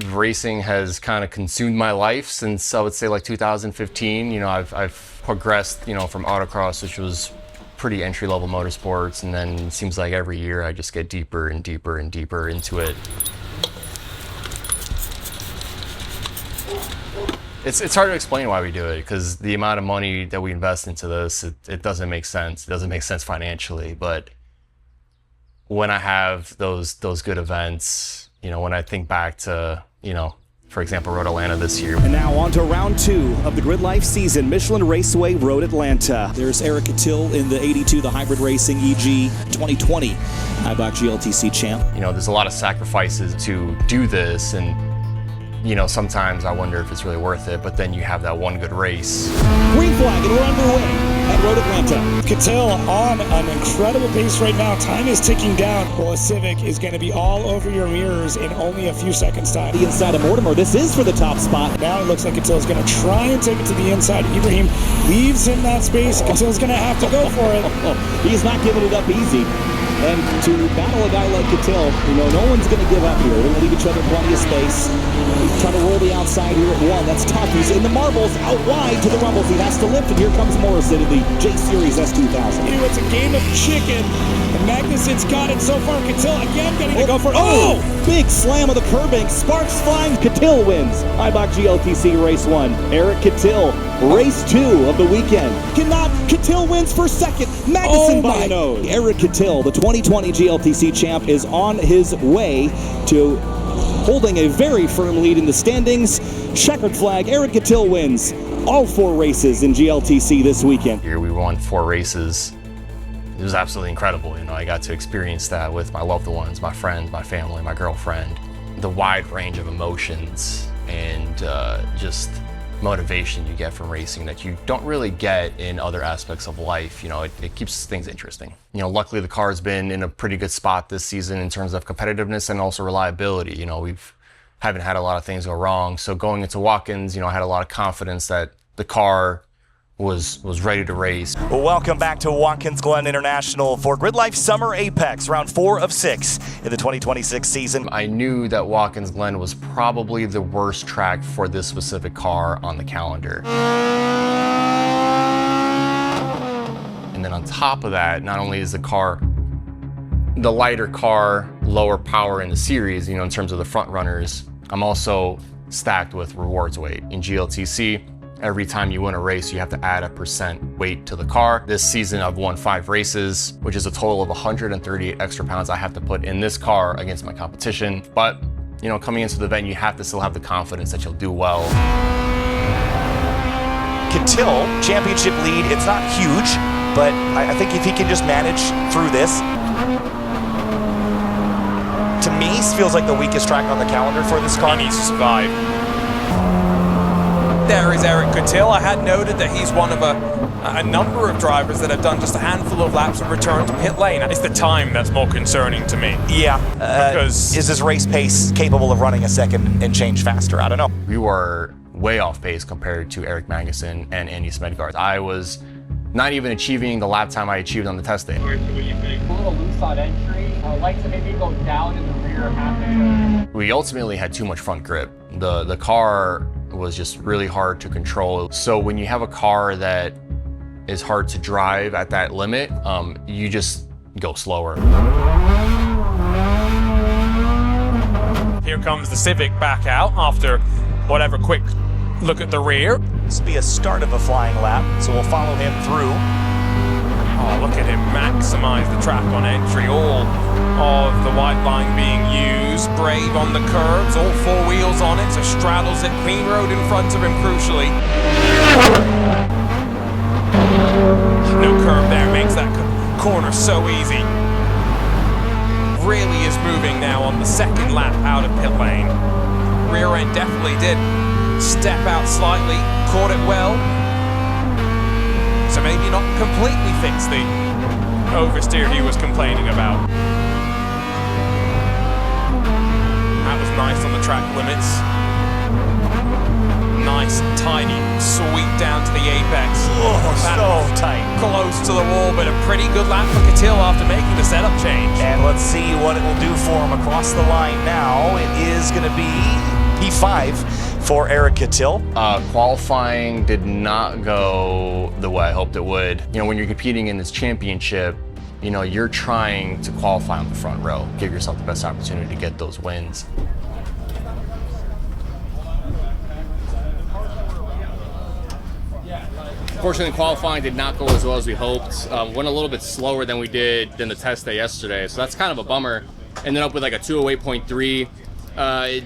Racing has kind of consumed my life since, I would say, like 2015. You know, I've progressed, you know, from autocross, which was pretty entry-level motorsports, and then it seems like every year I just get deeper and deeper and deeper into it. It's hard to explain why we do it, because the amount of money that we invest into this, it doesn't make sense. It doesn't make sense financially, but when I have those good events, you know, when I think back to, you know, for example, Road Atlanta this year. And now on to round 2 of the GridLife season, Michelin Raceway Road Atlanta. There's Eric Kutil in the 82, the hybrid racing EG 2020 Eibach GLTC champ. You know, there's a lot of sacrifices to do this, and you know, sometimes I wonder if it's really worth it, but then you have that one good race. Green flag, and we're underway at Road Atlanta. Kutil on an incredible pace right now. Time is ticking down. Well, a Civic is going to be all over your mirrors in only a few seconds' time. The inside of Mortimer, this is for the top spot. Now it looks like Kutil is going to try and take it to the inside. Ibrahim leaves him that space. Kutil's going to have to go for it. He's not giving it up easy. And to battle a guy like Kutil, you know, no one's going to give up here. They're going to leave each other plenty of space. He's trying to roll the outside here at 1. That's tough. He's in the marbles, out wide to the rumbles. He has to lift, and here comes Morrison in the J-Series S2000. It's a game of chicken. And Magnussen's got it so far. Kutil again getting to go for it. Oh! Big slam of the curbing. Sparks flying. Kutil wins. Eibach GLTC Race 1. Eric Kutil, Race 2 of the weekend. Kutil wins for second. Magnussen by a nose. Eric Kutil, the 2020 GLTC champ, is on his way to holding a very firm lead in the standings. Checkered flag. Eric Kutil wins all 4 races in GLTC this weekend. Here we won 4 races. It was absolutely incredible. You know, I got to experience that with my loved ones, my friends, my family, my girlfriend. The wide range of emotions and just motivation you get from racing that you don't really get in other aspects of life. You know, it keeps things interesting. You know, luckily the car's been in a pretty good spot this season in terms of competitiveness and also reliability. You know, haven't had a lot of things go wrong. So going into Watkins, you know, I had a lot of confidence that the car was ready to race. Well, welcome back to Watkins Glen International for GridLife Summer Apex, round 4 of 6 in the 2026 season. I knew that Watkins Glen was probably the worst track for this specific car on the calendar. And then on top of that, not only is the car the lighter car, lower power in the series, you know, in terms of the front runners, I'm also stacked with rewards weight. In GLTC, every time you win a race, you have to add a % weight to the car. This season, I've won 5 races, which is a total of 138 extra pounds I have to put in this car against my competition. But, you know, coming into the event, you have to still have the confidence that you'll do well. Kutil, championship lead, it's not huge, but I think if he can just manage through this, to me, this feels like the weakest track on the calendar for this car. He needs to survive. There is Eric Kutil. I had noted that he's one of a number of drivers that have done just a handful of laps and returned to pit lane. It's the time that's more concerning to me. Yeah, because is his race pace capable of running a second and change faster? I don't know. We were way off pace compared to Eric Magnussen and Andy Smedgaard. I was not even achieving the lap time I achieved on the test day. What do you think? A little loose on entry. I would like to maybe go down in the rear half the turn. We ultimately had too much front grip. The car was just really hard to control. So when you have a car that is hard to drive at that limit, you just go slower. Here comes the Civic back out after whatever quick look at the rear. This will be a start of a flying lap, so we'll follow him through. Oh, look at him maximize the track on entry. All of the white line being used. Brave on the curves, all 4 wheels on it, so straddles it. Clean road in front of him, crucially. No curve there, makes that corner so easy. Really is moving now on the second lap out of pit lane. Rear end definitely did step out slightly, caught it well. So maybe not completely fix the oversteer he was complaining about. That was nice on the track limits. Nice, tiny sweep down to the apex. Oh, so tight. Close to the wall, but a pretty good lap for Kutil after making the setup change. And let's see what it will do for him across the line now. It is going to be P5 for Eric Kutil. Qualifying did not go the way I hoped it would. You know, when you're competing in this championship, you know, you're trying to qualify on the front row, give yourself the best opportunity to get those wins. Unfortunately, qualifying did not go as well as we hoped. Went a little bit slower than we did than the test day yesterday, so that's kind of a bummer. Ended up with like a 208.3.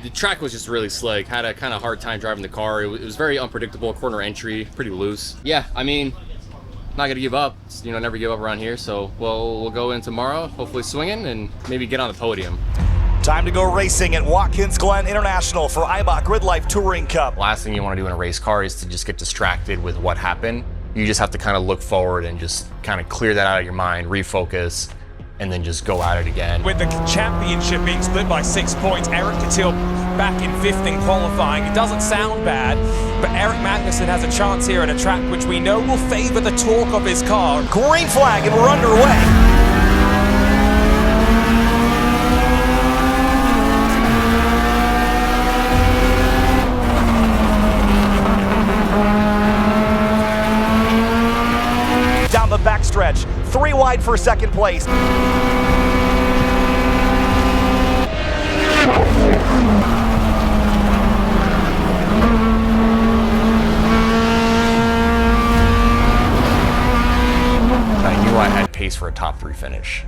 The track was just really slick. Had a kind of hard time driving the car. It was very unpredictable, corner entry, pretty loose. Yeah, I mean, not gonna give up. You know, never give up around here. So we'll go in tomorrow, hopefully swinging, and maybe get on the podium. Time to go racing at Watkins Glen International for IBOC GridLife Touring Cup. Last thing you want to do in a race car is to just get distracted with what happened. You just have to kind of look forward and just kind of clear that out of your mind, refocus, and then just go at it again. With the championship being split by 6 points, Eric Kutil back in 5th in qualifying. It doesn't sound bad, but Eric Magnussen has a chance here at a track which we know will favor the torque of his car. Green flag, and we're underway. Down the backstretch, 3 wide for second place. I knew I had pace for a top 3 finish.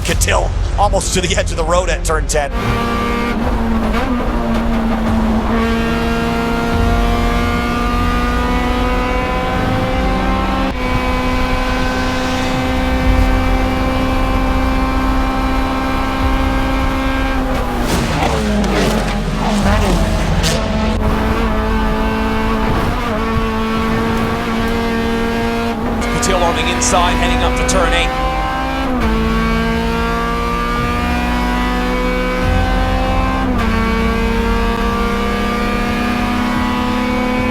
Kutil almost to the edge of the road at turn 10. Kutil on the inside, heading up to turn 8.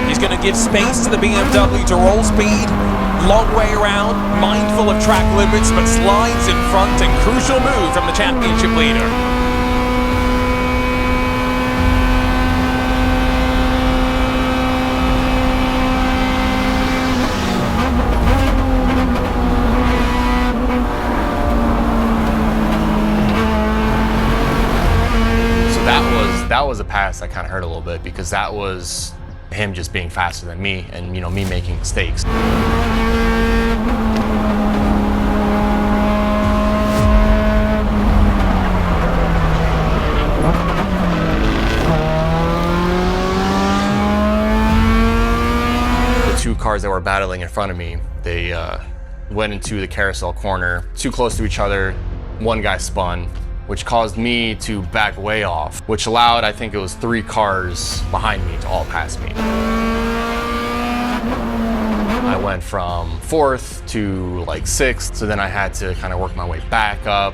He's going to give space to the BMW to roll speed. Long way around, mindful of track limits, but slides in front and crucial move from the championship leader. That was a pass that kind of hurt a little bit because that was him just being faster than me and, you know, me making mistakes. The 2 cars that were battling in front of me, they went into the carousel corner too close to each other. One guy spun, which caused me to back way off, which allowed, I think it was 3 cars behind me to all pass me. I went from 4th to like 6th, so then I had to kind of work my way back up.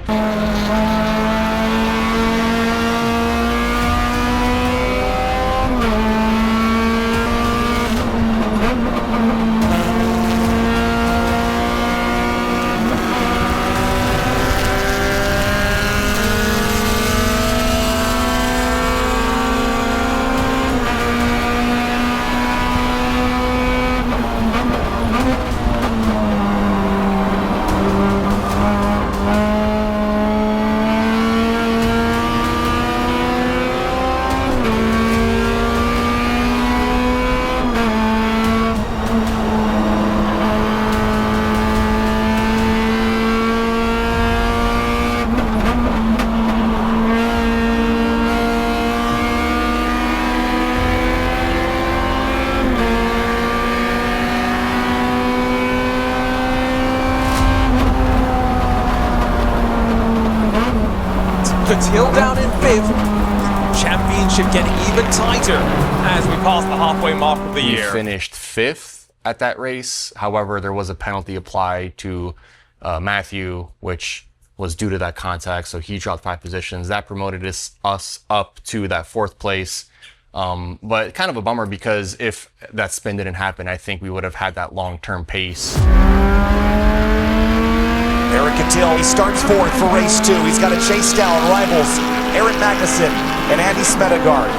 Kutil down in 5th. Championship getting even tighter as we pass the halfway mark of the year. We finished 5th at that race. However, there was a penalty applied to Matthew, which was due to that contact. So he dropped 5 positions. That promoted us up to that 4th place. But kind of a bummer because if that spin didn't happen, I think we would have had that long-term pace. Eric Kutil, he starts fourth for race 2. He's got to chase down rivals Aaron Magnussen and Andy Smedegaard.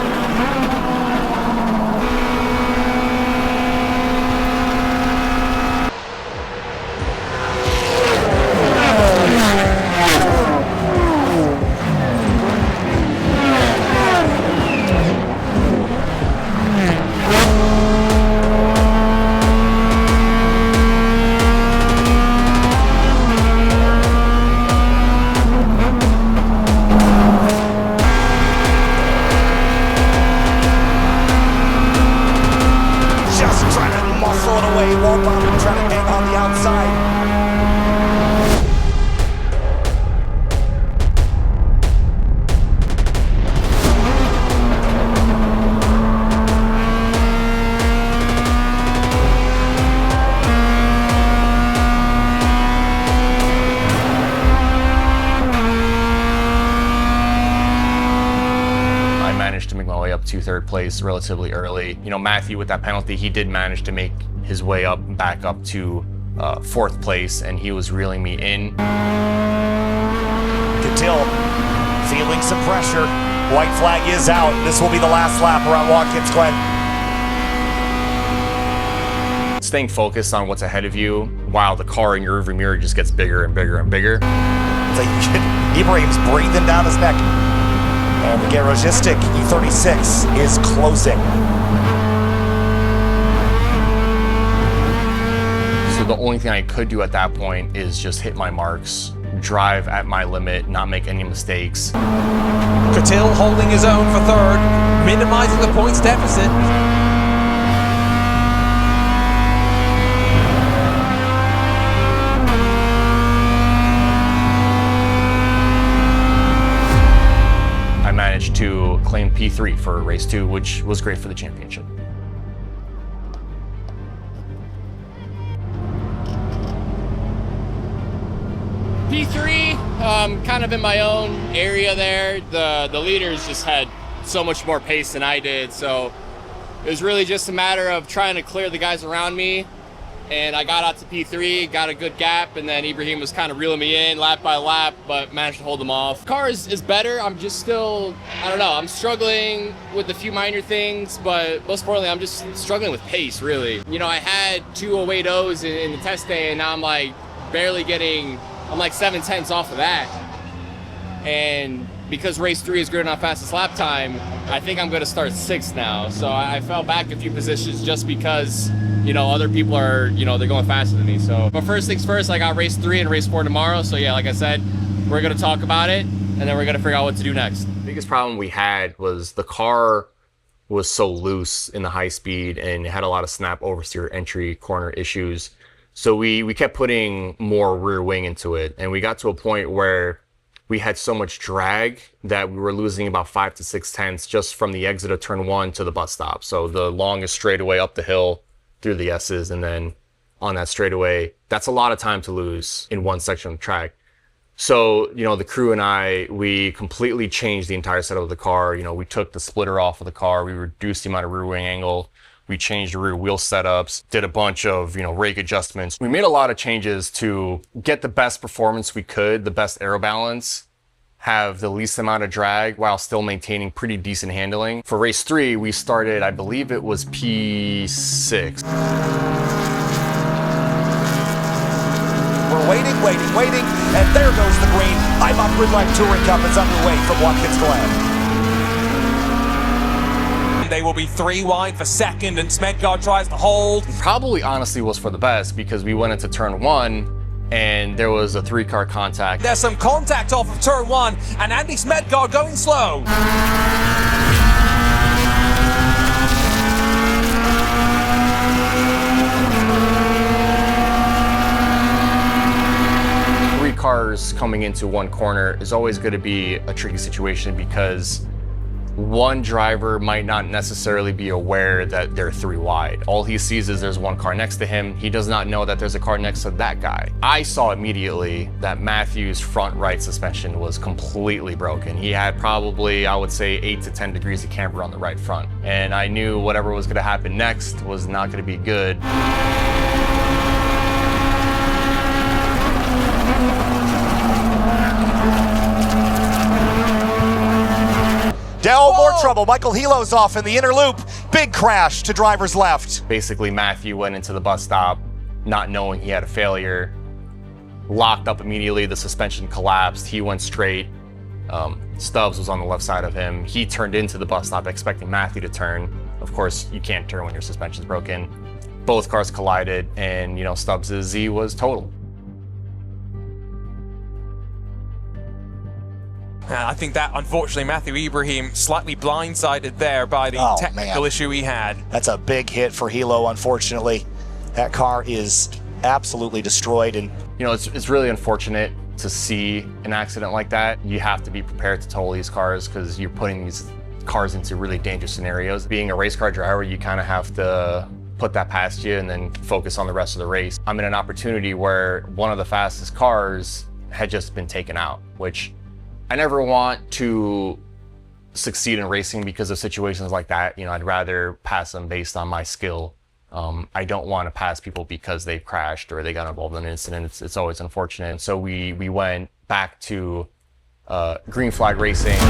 Trying to hang on the outside. I managed to make my way up to third place relatively early. You know, Matthew, with that penalty, he did manage to make his way back up to fourth place, and he was reeling me in. Kutil feeling some pressure. White flag is out. This will be the last lap around Watkins Glen. Staying focused on what's ahead of you while the car in your rearview mirror just gets bigger and bigger and bigger. It's like Ibrahim's breathing down his neck. And the Garrogistic E36 is closing. So the only thing I could do at that point is just hit my marks, drive at my limit, not make any mistakes. Kutil holding his own for third, minimizing the points deficit. I managed to claim P3 for race 2, which was great for the championship. P3, kind of in my own area there. The leaders just had so much more pace than I did, so it was really just a matter of trying to clear the guys around me. And I got out to P3, got a good gap, and then Ibrahim was kind of reeling me in lap by lap, but managed to hold them off. The car is better. I'm just still, I don't know, I'm struggling with a few minor things, but most importantly, I'm just struggling with pace, really. You know, I had 2 080s in the test day, and now I'm like barely getting, I'm like 7/10 off of that. And because race 3 is grid on fastest lap time, I think I'm gonna start 6th now. So I fell back a few positions just because, you know, other people are, you know, they're going faster than me. So, but first things first, I got race 3 and race 4 tomorrow. So yeah, like I said, we're gonna talk about it, and then we're gonna figure out what to do next. The biggest problem we had was the car was so loose in the high speed, and it had a lot of snap oversteer entry corner issues. So we kept putting more rear wing into it, and we got to a point where we had so much drag that we were losing about 5 to 6 tenths just from the exit of turn 1 to the bus stop. So the longest straightaway up the hill through the S's, and then on that straightaway, that's a lot of time to lose in one section of the track. So, you know, the crew and I, we completely changed the entire setup of the car. You know, we took the splitter off of the car, we reduced the amount of rear wing angle, we changed the rear wheel setups, did a bunch of, you know, rake adjustments. We made a lot of changes to get the best performance we could, the best aero balance, have the least amount of drag while still maintaining pretty decent handling. For race 3, we started, I believe it was P6. We're waiting, and there goes the green. GridLife Touring Cup is underway from Watkins Glen. They will be 3 wide for second, and Smedegaard tries to hold. Probably honestly was for the best, because we went into turn 1 and there was a 3-car contact. There's some contact off of turn 1, and Andy Smedegaard going slow. Cars coming into one corner is always going to be a tricky situation, because one driver might not necessarily be aware that they're 3 wide. All he sees is there's 1 car next to him. He does not know that there's a car next to that guy. I saw immediately that Matthew's front right suspension was completely broken. He had probably, I would say, 8 to 10 degrees of camber on the right front. And I knew whatever was going to happen next was not going to be good. More trouble. Michael Hilo's off in the inner loop. Big crash to driver's left. Basically, Matthew went into the bus stop not knowing he had a failure, locked up immediately, the suspension collapsed, he went straight. Stubbs was on the left side of him. He turned into the bus stop expecting Matthew to turn. Of course, you can't turn when your suspension's broken. Both cars collided, and Stubbs' Z was totaled. I think that, unfortunately, Matthew Ibrahim slightly blindsided there by the technical issue he had. That's a big hit for Hilo, unfortunately. That car is absolutely destroyed. And it's really unfortunate to see an accident like that. You have to be prepared to total these cars because you're putting these cars into really dangerous scenarios. Being a race car driver, you kind of have to put that past you and then focus on the rest of the race. I'm in an opportunity where one of the fastest cars had just been taken out, which I never want to succeed in racing because of situations like that. I'd rather pass them based on my skill. I don't want to pass people because they've crashed or they got involved in an incident. It's always unfortunate. And so we went back to green flag racing.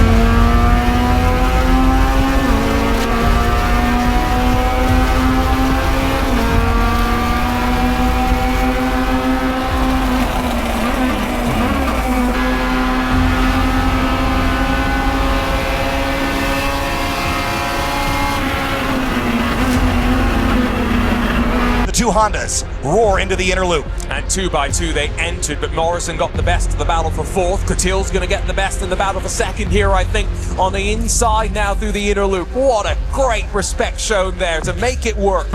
Two Hondas roar into the inner loop. And 2 by 2 they entered, but Morrison got the best of the battle for fourth. Kutil's going to get the best in the battle for second here, I think, on the inside now through the inner loop. What a great respect shown there to make it work.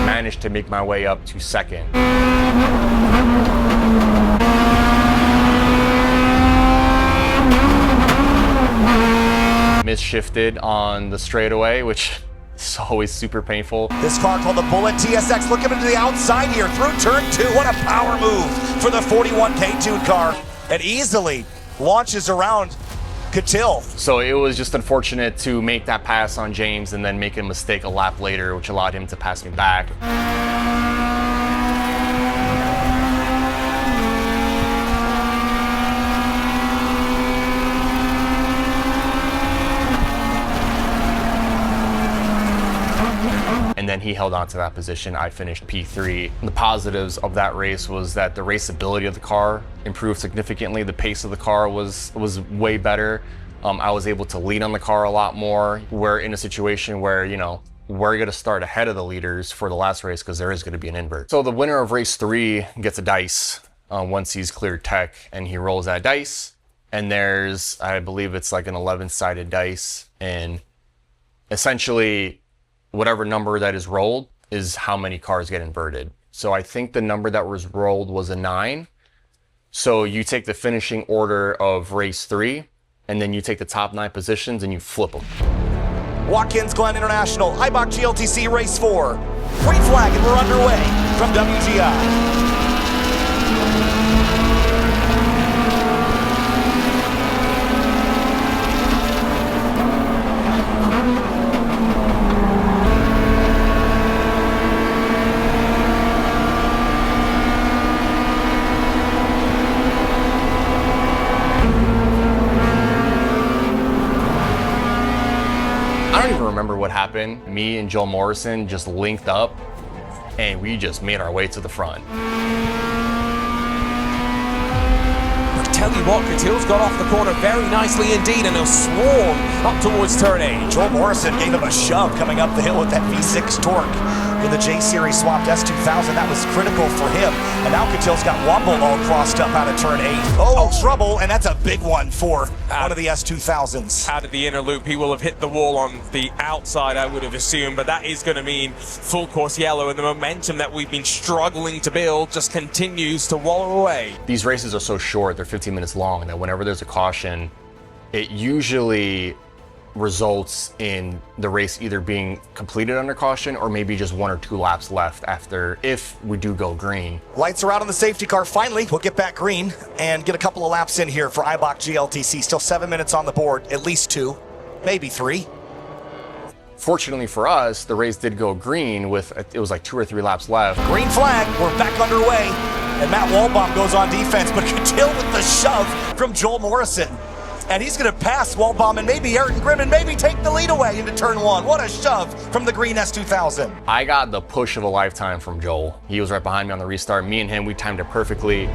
Managed to make my way up to second. Misshifted on the straightaway, which is always super painful. This car called the Bullet TSX looking into the outside here through turn 2. What a power move for the 41K tuned car. And easily launches around Kutil. So it was just unfortunate to make that pass on James and then make a mistake a lap later, which allowed him to pass me back. And then he held on to that position. I finished P3. The positives of that race was that the raceability of the car improved significantly. The pace of the car was way better. I was able to lead on the car a lot more. We're in a situation where, we're going to start ahead of the leaders for the last race because there is going to be an invert. So the winner of race 3 gets a dice once he's cleared tech, and he rolls that dice. And there's, I believe it's like an 11-sided dice. And essentially, whatever number that is rolled is how many cars get inverted. So I think the number that was rolled was a 9. So you take the finishing order of race 3, and then you take the top 9 positions and you flip them. Watkins Glen International, Eibach GLTC race 4. Green flag and we're underway from WGI. I don't even remember what happened. Me and Joel Morrison just linked up and we just made our way to the front. Tell you what, Kutil's got off the corner very nicely indeed, and he'll swarm up towards turn 8. Joel Morrison gave him a shove coming up the hill with that V6 torque. In the J-Series swapped S2000, that was critical for him. And now Kutil's got Womble all crossed up out of turn 8. Oh, trouble, and that's a big one for one of the S2000s. Out of the inner loop, he will have hit the wall on the outside, I would have assumed, but that is going to mean full course yellow, and the momentum that we've been struggling to build just continues to wallow away. These races are so short, they're 15 minutes long, that whenever there's a caution, it usually results in the race either being completed under caution or maybe just 1 or 2 laps left after, if we do go green. Lights are out on the safety car. Finally, we'll get back green and get a couple of laps in here for Eibach GLTC. Still 7 minutes on the board, at least 2, maybe 3. Fortunately for us, the race did go green with, it was like 2 or 3 laps left. Green flag, we're back underway. And Matt Walbaum goes on defense, but Kutil with the shove from Joel Morrison. And he's going to pass Walbaum and maybe Ayrton Grimm and maybe take the lead away into turn one. What a shove from the green S2000. I got the push of a lifetime from Joel. He was right behind me on the restart. Me and him, we timed it perfectly.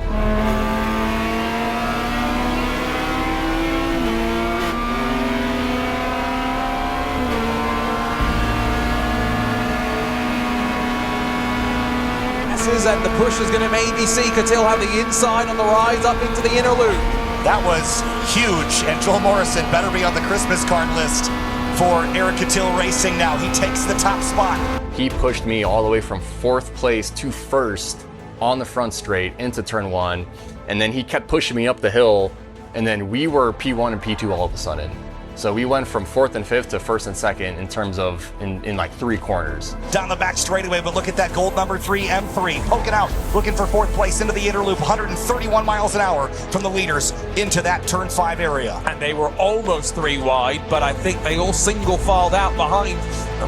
And the push is going to maybe see Kutil have the inside on the rise up into the inner loop. That was huge, and Joel Morrison better be on the Christmas card list for Eric Kutil Racing now. He takes the top spot. He pushed me all the way from 4th place to 1st on the front straight into turn 1, and then he kept pushing me up the hill, and then we were P1 and P2 all of a sudden. So we went from 4th and 5th to 1st and 2nd in terms of in like 3 corners. Down the back straightaway, but look at that gold number 3 M3 poking out, looking for 4th place into the inner loop, 131 miles an hour from the leaders into that turn 5 area. And they were almost 3 wide, but I think they all single filed out behind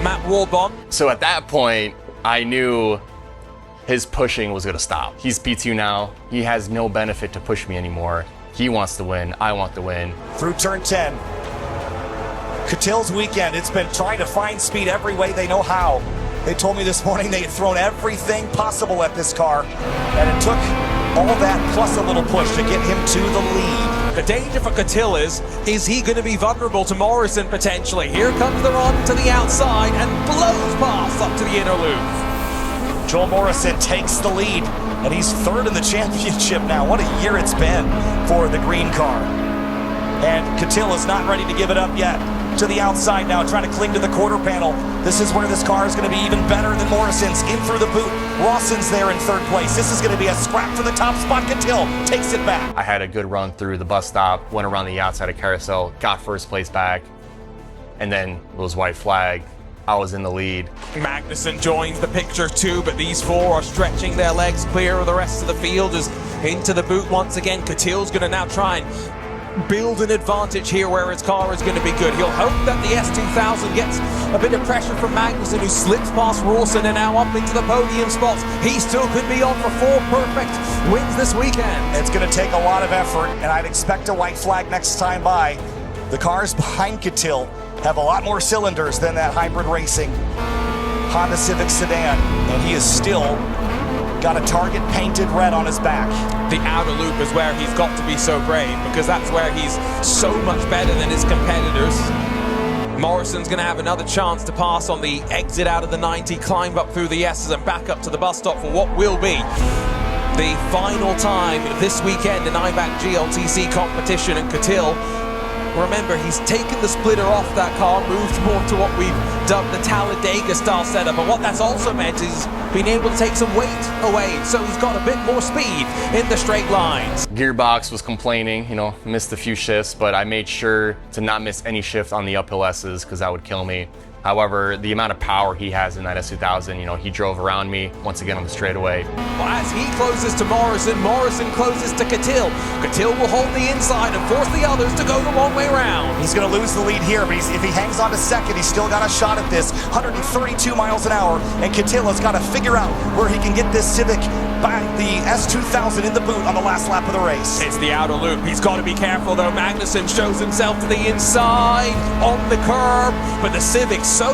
Matt Walbaum. So at that point, I knew his pushing was gonna stop. He's P2 now. He has no benefit to push me anymore. He wants to win, I want to win. Through turn 10. Kutil's weekend, it's been trying to find speed every way they know how. They told me this morning they had thrown everything possible at this car, and it took all that plus a little push to get him to the lead. The danger for Kutil is he going to be vulnerable to Morrison potentially? Here comes the run to the outside and blows past up to the inner loop. Joel Morrison takes the lead, and he's 3rd in the championship now. What a year it's been for the green car. And Kutil is not ready to give it up yet. To the outside now, trying to cling to the quarter panel. This is where this car is going to be even better than Morrison's. In through the boot. Rawson's there in 3rd place. This is going to be a scrap for the top spot. Kutil takes it back. I had a good run through the bus stop, went around the outside of carousel, got 1st place back, and then it was white flag. I was in the lead. Magnussen joins the picture too, but these 4 are stretching their legs clear of the rest of the field as into the boot once again. Kutil's going to now try and build an advantage here where his car is going to be good. He'll hope that the S2000 gets a bit of pressure from Magnussen, who slips past Rawson and now up into the podium spots. He still could be on for 4 perfect wins this weekend. It's going to take a lot of effort, and I'd expect a white flag next time by. The cars behind Kutil have a lot more cylinders than that hybrid racing Honda Civic sedan, and he is still got a target painted red on his back. The outer loop is where he's got to be so brave, because that's where he's so much better than his competitors. Morrison's going to have another chance to pass on the exit out of the 90, climb up through the S's and back up to the bus stop for what will be the final time this weekend in IBAC GLTC competition. And Kutil, remember, he's taken the splitter off that car, moved more to what we've dubbed the Talladega style setup, and what that's also meant is being able to take some weight away, so he's got a bit more speed in the straight lines. Gearbox was complaining, missed a few shifts, but I made sure to not miss any shift on the uphill S's because that would kill me. However, the amount of power he has in that S2000, he drove around me once again on the straightaway. Well, as he closes to Morrison, Morrison closes to Kutil. Kutil will hold the inside and force the others to go the long way round. He's going to lose the lead here, but if he hangs on to 2nd, he's still got a shot at this. 132 miles an hour, and Kutil has got to figure out where he can get this Civic by the S2000 in the boot on the last lap of the race. It's the outer loop. He's got to be careful, though. Magnussen shows himself to the inside on the curb, but the Civic's so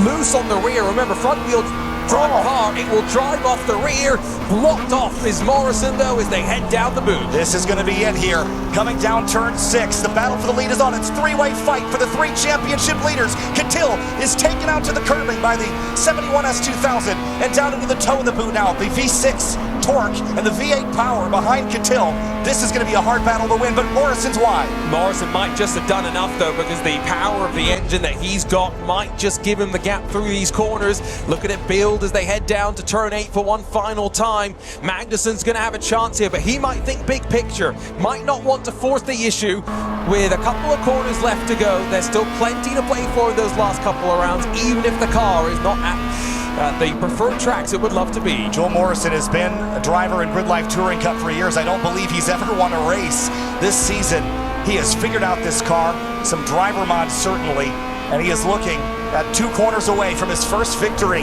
loose on the rear. Remember, front wheel drive car, it will drive off the rear. Blocked off is Morrison, though, as they head down the boot. This is going to be it here. Coming down turn 6, the battle for the lead is on. It's 3-way fight for the 3 championship leaders. Kutil is taken out to the curbing by the 71 S2000 and down into the toe of the boot now. The V6 torque and the V8 power behind Kutil. This is going to be a hard battle to win, but Morrison's wide. Morrison might just have done enough, though, because the power of the engine that he's got might just give him the gap through these corners. Look at it build as they head down to turn 8 for one final time. Magnussen's going to have a chance here, but he might think big picture. Might not want to force the issue. With a couple of corners left to go, there's still plenty to play for in those last couple of rounds, even if the car is not at the preferred tracks it would love to be. Joel Morrison has been a driver in GridLife Touring Cup for years. I don't believe he's ever won a race this season. He has figured out this car, some driver mods certainly, and he is looking at 2 corners away from his first victory.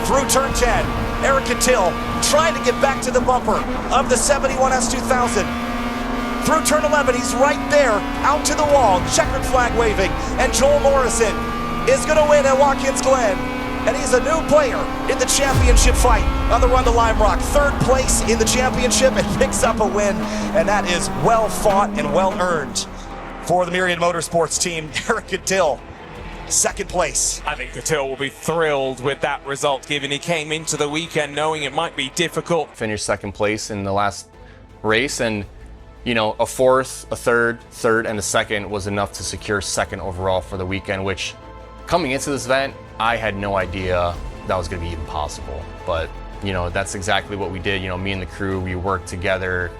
Through turn 10, Eric Kutil trying to get back to the bumper of the 71 S2000. Through turn 11, he's right there, out to the wall, checkered flag waving, and Joel Morrison is going to win at Watkins Glen, and he's a new player in the championship fight on the run to Lime Rock. Third place in the championship and picks up a win, and that is well fought and well earned for the Myriad Motorsports team. Eric Kutil, second place. I think Kutil will be thrilled with that result, given he came into the weekend knowing it might be difficult. Finished second place in the last race, and you know, a fourth, a third, and a second was enough to secure second overall for the weekend, which coming into this event, I had no idea that was going to be even possible. But, you know, that's exactly what we did. You know, me and the crew, we worked together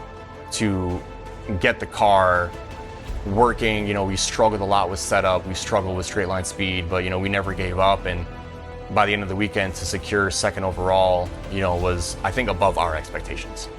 to get the car working. You know, we struggled a lot with setup, we struggled with straight line speed, but, you know, we never gave up. And by the end of the weekend, to secure second overall, you know, was, I think, above our expectations.